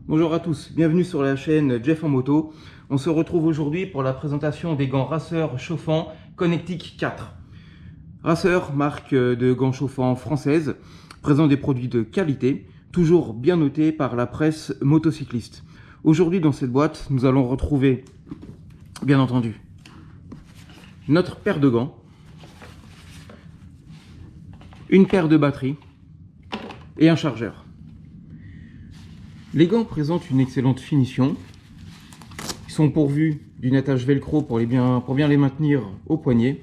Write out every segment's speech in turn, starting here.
Bonjour à tous, bienvenue sur la chaîne Jeff en moto. On se retrouve aujourd'hui pour la présentation des gants Racer chauffants Connectic 4. Racer, marque de gants chauffants française, présente des produits de qualité, toujours bien notés par la presse motocycliste. Aujourd'hui dans cette boîte, nous allons retrouver, bien entendu, notre paire de gants, une paire de batteries et un chargeur. Les gants présentent une excellente finition. Ils sont pourvus d'une attache velcro pour bien les maintenir au poignet,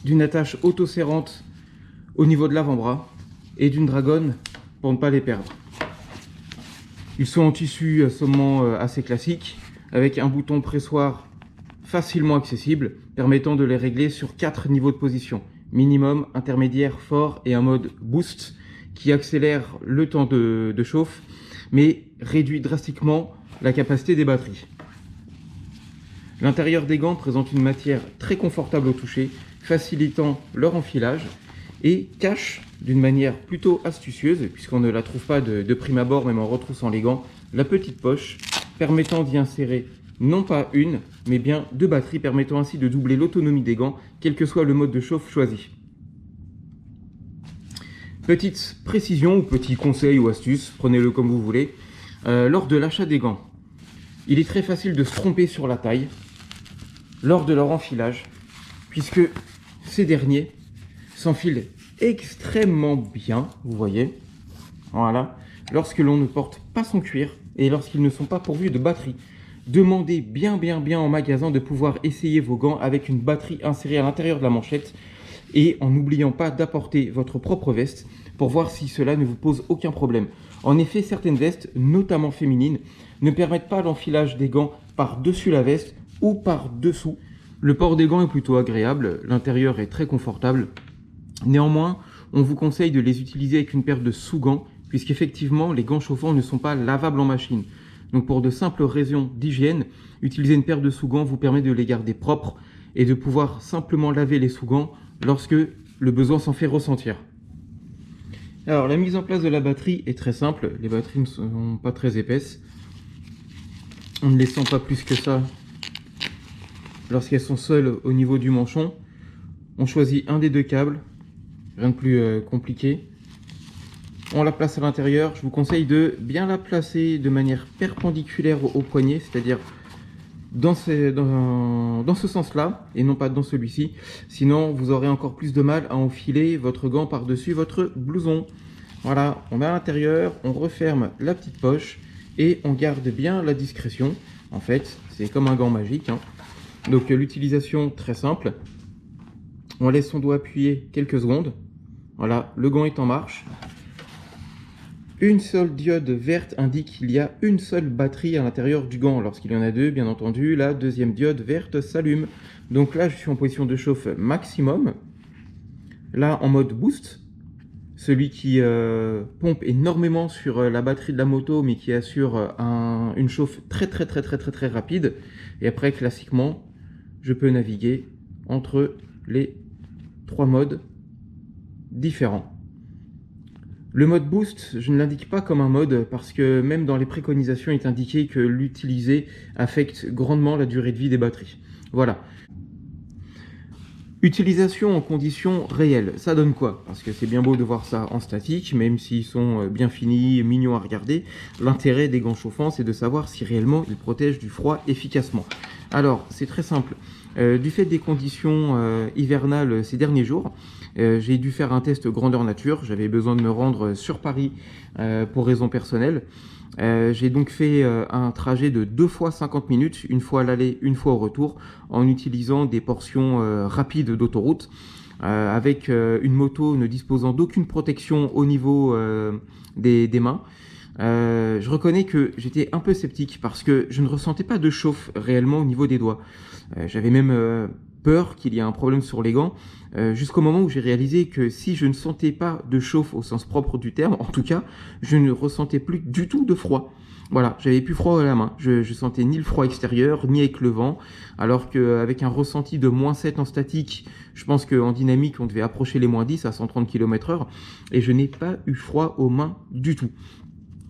d'une attache auto-serrante au niveau de l'avant-bras et d'une dragonne pour ne pas les perdre. Ils sont en tissu assommant assez classique avec un bouton pressoir facilement accessible permettant de les régler sur 4 niveaux de position: minimum, intermédiaire, fort et un mode boost qui accélère le temps de chauffe mais réduit drastiquement la capacité des batteries. L'intérieur des gants présente une matière très confortable au toucher, facilitant leur enfilage et cache d'une manière plutôt astucieuse, puisqu'on ne la trouve pas de prime abord même en retroussant les gants, la petite poche permettant d'y insérer non pas une, mais bien 2 batteries, permettant ainsi de doubler l'autonomie des gants, quel que soit le mode de chauffe choisi. Petite précision ou petit conseil ou astuce, prenez-le comme vous voulez, lors de l'achat des gants. Il est très facile de se tromper sur la taille lors de leur enfilage, puisque ces derniers s'enfilent extrêmement bien, vous voyez, voilà, lorsque l'on ne porte pas son cuir et lorsqu'ils ne sont pas pourvus de batterie. Demandez bien en magasin de pouvoir essayer vos gants avec une batterie insérée à l'intérieur de la manchette et en n'oubliant pas d'apporter votre propre veste pour voir si cela ne vous pose aucun problème. En effet, certaines vestes, notamment féminines, ne permettent pas l'enfilage des gants par-dessus la veste ou par-dessous. Le port des gants est plutôt agréable, l'intérieur est très confortable. Néanmoins, on vous conseille de les utiliser avec une paire de sous-gants, puisqu'effectivement, les gants chauffants ne sont pas lavables en machine. Donc pour de simples raisons d'hygiène, utiliser une paire de sous-gants vous permet de les garder propres et de pouvoir simplement laver les sous-gants lorsque le besoin s'en fait ressentir. Alors la mise en place de la batterie est très simple, les batteries ne sont pas très épaisses. On ne les sent pas plus que ça lorsqu'elles sont seules au niveau du manchon. On choisit un des 2 câbles, rien de plus compliqué. On la place à l'intérieur. Je vous conseille de bien la placer de manière perpendiculaire au poignet, c'est-à-dire dans ce sens-là et non pas dans celui-ci. Sinon, vous aurez encore plus de mal à enfiler votre gant par-dessus votre blouson. Voilà, on met à l'intérieur, on referme la petite poche et on garde bien la discrétion. En fait, c'est comme un gant magique, hein. Donc l'utilisation très simple. On laisse son doigt appuyé quelques secondes. Voilà, le gant est en marche. Une seule diode verte indique qu'il y a une seule batterie à l'intérieur du gant. Lorsqu'il y en a 2, bien entendu, la deuxième diode verte s'allume. Donc là, je suis en position de chauffe maximum. Là, en mode boost, celui qui pompe énormément sur la batterie de la moto, mais qui assure une chauffe très rapide. Et après, classiquement, je peux naviguer entre les 3 modes différents. Le mode boost, je ne l'indique pas comme un mode parce que même dans les préconisations, il est indiqué que l'utiliser affecte grandement la durée de vie des batteries. Voilà. Utilisation en conditions réelles, ça donne quoi? Parce que c'est bien beau de voir ça en statique, même s'ils sont bien finis, mignons à regarder. L'intérêt des gants chauffants, c'est de savoir si réellement ils protègent du froid efficacement. Alors, c'est très simple. Du fait des conditions hivernales ces derniers jours, j'ai dû faire un test grandeur nature. J'avais besoin de me rendre sur Paris pour raisons personnelles. J'ai donc fait un trajet de 2 fois 50 minutes, une fois à l'aller, une fois au retour, en utilisant des portions rapides d'autoroute, avec une moto ne disposant d'aucune protection au niveau des mains. Je reconnais que j'étais un peu sceptique parce que je ne ressentais pas de chauffe réellement au niveau des doigts. J'avais même peur qu'il y ait un problème sur les gants, jusqu'au moment où j'ai réalisé que si je ne sentais pas de chauffe au sens propre du terme, en tout cas, je ne ressentais plus du tout de froid. Voilà, j'avais plus froid à la main, je sentais ni le froid extérieur, ni avec le vent, alors qu'avec un ressenti de -7 en statique, je pense qu'en dynamique, on devait approcher les -10 à 130 km/h, et je n'ai pas eu froid aux mains du tout.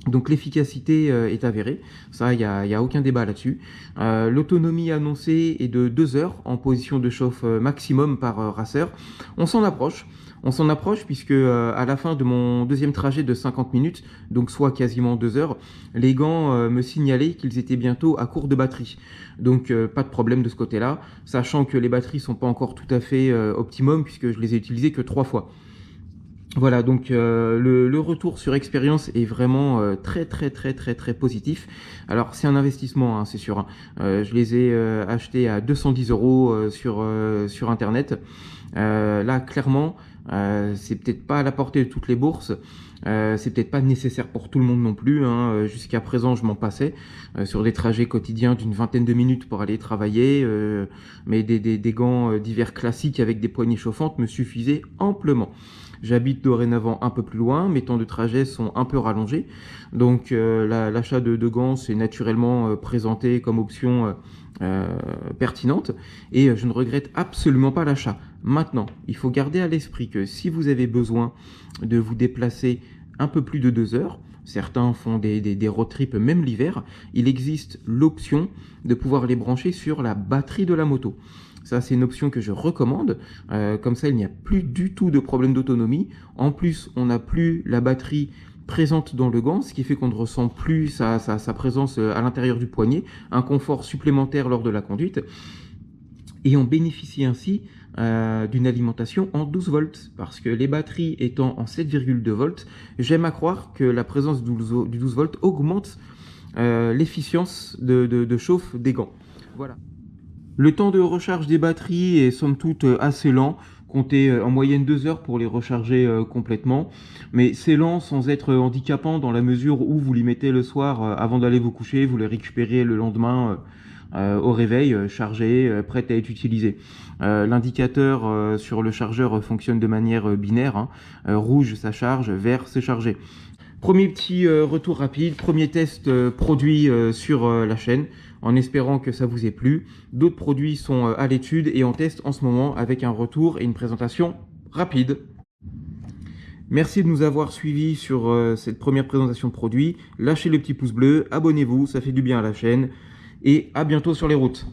Donc l'efficacité est avérée, ça il y a aucun débat là-dessus. L'autonomie annoncée est de 2 heures en position de chauffe maximum par racer. On s'en approche. On s'en approche puisque à la fin de mon deuxième trajet de 50 minutes, donc soit quasiment 2 heures, les gants me signalaient qu'ils étaient bientôt à court de batterie. Donc pas de problème de ce côté-là, sachant que les batteries sont pas encore tout à fait optimum puisque je les ai utilisées que 3 fois. Voilà, donc le retour sur expérience est vraiment très positif. Alors c'est un investissement, hein, c'est sûr, hein. Je les ai achetés à 210 € sur internet. Là clairement, c'est peut-être pas à la portée de toutes les bourses. C'est peut-être pas nécessaire pour tout le monde non plus, hein. Jusqu'à présent je m'en passais sur des trajets quotidiens d'une vingtaine de minutes pour aller travailler, mais des gants d'hiver classiques avec des poignées chauffantes me suffisaient amplement. J'habite dorénavant un peu plus loin, mes temps de trajet sont un peu rallongés, donc l'achat de gants s'est naturellement présenté comme option pertinente, et je ne regrette absolument pas l'achat. Maintenant, il faut garder à l'esprit que si vous avez besoin de vous déplacer un peu plus de 2 heures, certains font des road trips même l'hiver, il existe l'option de pouvoir les brancher sur la batterie de la moto. Ça, c'est une option que je recommande. Comme ça, il n'y a plus du tout de problème d'autonomie. En plus, on n'a plus la batterie présente dans le gant, ce qui fait qu'on ne ressent plus sa présence à l'intérieur du poignet. Un confort supplémentaire lors de la conduite. Et on bénéficie ainsi d'une alimentation en 12 volts. Parce que les batteries étant en 7,2 volts, j'aime à croire que la présence du 12 volts augmente l'efficience de chauffe des gants. Voilà. Le temps de recharge des batteries est somme toute assez lent, comptez en moyenne 2 heures pour les recharger complètement, mais c'est lent sans être handicapant dans la mesure où vous les mettez le soir avant d'aller vous coucher, vous les récupérez le lendemain au réveil, chargés, prêts à être utilisés. L'indicateur sur le chargeur fonctionne de manière binaire, hein. Rouge ça charge, vert c'est chargé. Premier petit retour rapide, premier test produit sur la chaîne, en espérant que ça vous ait plu. D'autres produits sont à l'étude et en test en ce moment avec un retour et une présentation rapide. Merci de nous avoir suivis sur cette première présentation de produits. Lâchez le petit pouce bleu, abonnez-vous, ça fait du bien à la chaîne. Et à bientôt sur les routes.